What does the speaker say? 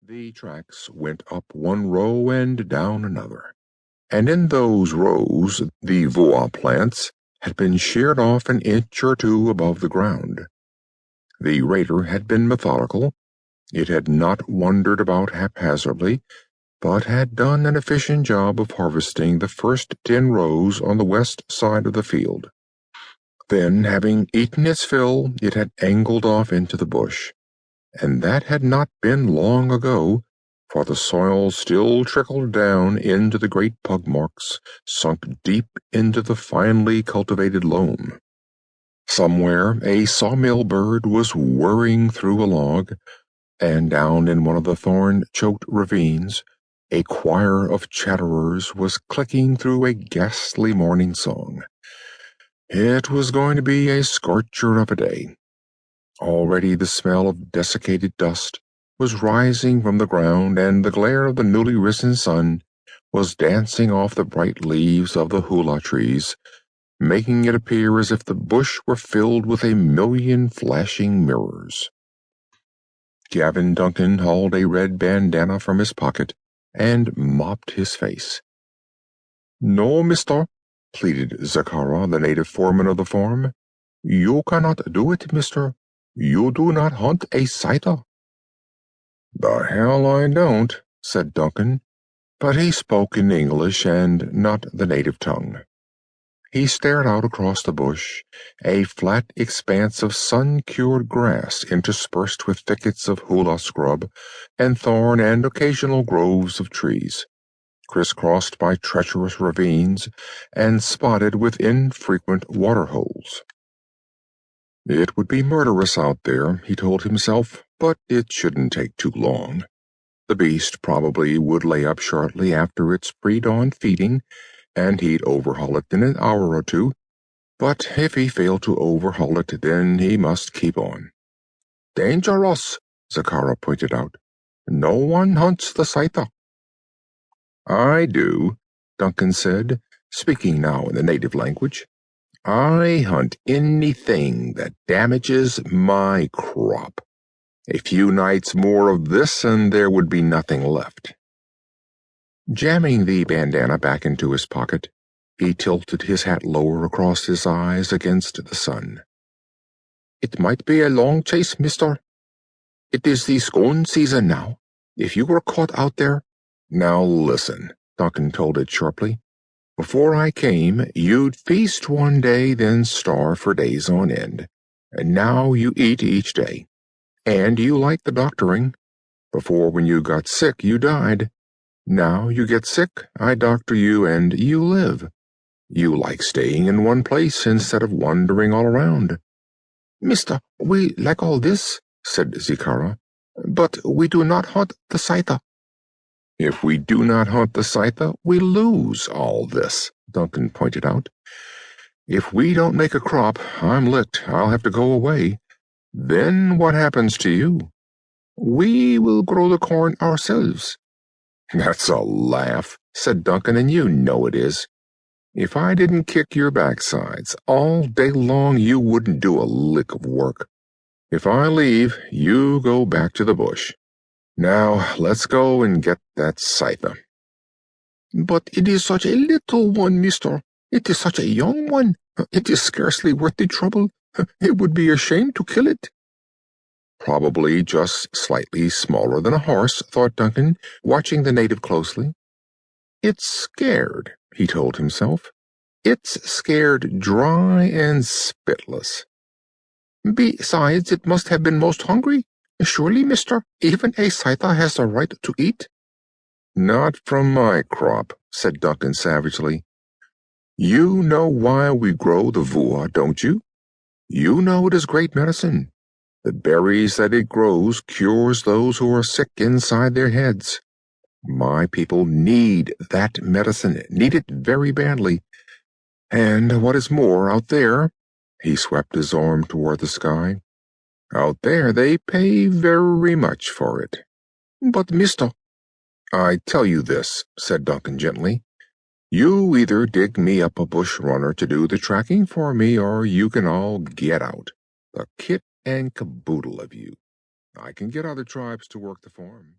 The tracks went up one row and down another, and in those rows the voa plants had been sheared off an inch or two above the ground. The raider had been methodical. It had not wandered about haphazardly, but had done an efficient job of harvesting the first 10 rows on the west side of the field. Then, having eaten its fill, it had angled off into the bush, and that had not been long ago, for the soil still trickled down into the great pug marks sunk deep into the finely cultivated loam. Somewhere a sawmill bird was whirring through a log, and down in one of the thorn-choked ravines a choir of chatterers was clicking through a ghastly morning song. It was going to be a scorcher of a day. Already the smell of desiccated dust was rising from the ground, and the glare of the newly risen sun was dancing off the bright leaves of the hula trees, making it appear as if the bush were filled with a million flashing mirrors. Gavin Duncan hauled a red bandana from his pocket and mopped his face. "No, mister," pleaded Zakara, the native foreman of the farm. "You cannot do it, mister. You do not hunt a scyther." "The hell I don't," said Duncan, but he spoke in English and not the native tongue. He stared out across the bush, a flat expanse of sun-cured grass interspersed with thickets of hula scrub and thorn and occasional groves of trees, crisscrossed by treacherous ravines and spotted with infrequent waterholes. It would be murderous out there, he told himself, but it shouldn't take too long. The beast probably would lay up shortly after its pre-dawn feeding, and he'd overhaul it in an hour or two, but if he failed to overhaul it, then he must keep on. "Dangerous," Zakara pointed out. "No one hunts the scyther." "I do," Duncan said, speaking now in the native language. "I hunt anything that damages my crop. A few nights more of this and there would be nothing left." Jamming the bandana back into his pocket, he tilted his hat lower across his eyes against the sun. "It might be a long chase, mister. It is the scone season now. If you were caught out there—" "Now listen," Duncan told it sharply. "Before I came, you'd feast one day, then starve for days on end. And now you eat each day. And you like the doctoring. Before, when you got sick, you died. Now you get sick, I doctor you, and you live. You like staying in one place instead of wandering all around." "Mister, we like all this," said Zakara, "but we do not hunt the scyther." "If we do not hunt the scyther, we lose all this," Duncan pointed out. "If we don't make a crop, I'm licked. I'll have to go away. Then what happens to you?" "We will grow the corn ourselves." "That's a laugh," said Duncan, "and you know it is. If I didn't kick your backsides all day long, you wouldn't do a lick of work. If I leave, you go back to the bush. Now, let's go and get that scyther." "But it is such a little one, mister. It is such a young one. It is scarcely worth the trouble. It would be a shame to kill it." "Probably just slightly smaller than a horse," thought Duncan, watching the native closely. "It's scared," he told himself. "It's scared dry and spitless." "Besides, it must have been most hungry. Surely, mister, even a scyther has the right to eat." "Not from my crop," said Duncan savagely. "You know why we grow the voa, don't you? You know it is great medicine. The berries that it grows cures those who are sick inside their heads. My people need that medicine, need it very badly. And what is more, out there," he swept his arm toward the sky, "out there they pay very much for it." "But, mister—" "I tell you this," said Duncan gently. "You either dig me up a bush runner to do the tracking for me, or you can all get out. The kit and caboodle of you. I can get other tribes to work the farm."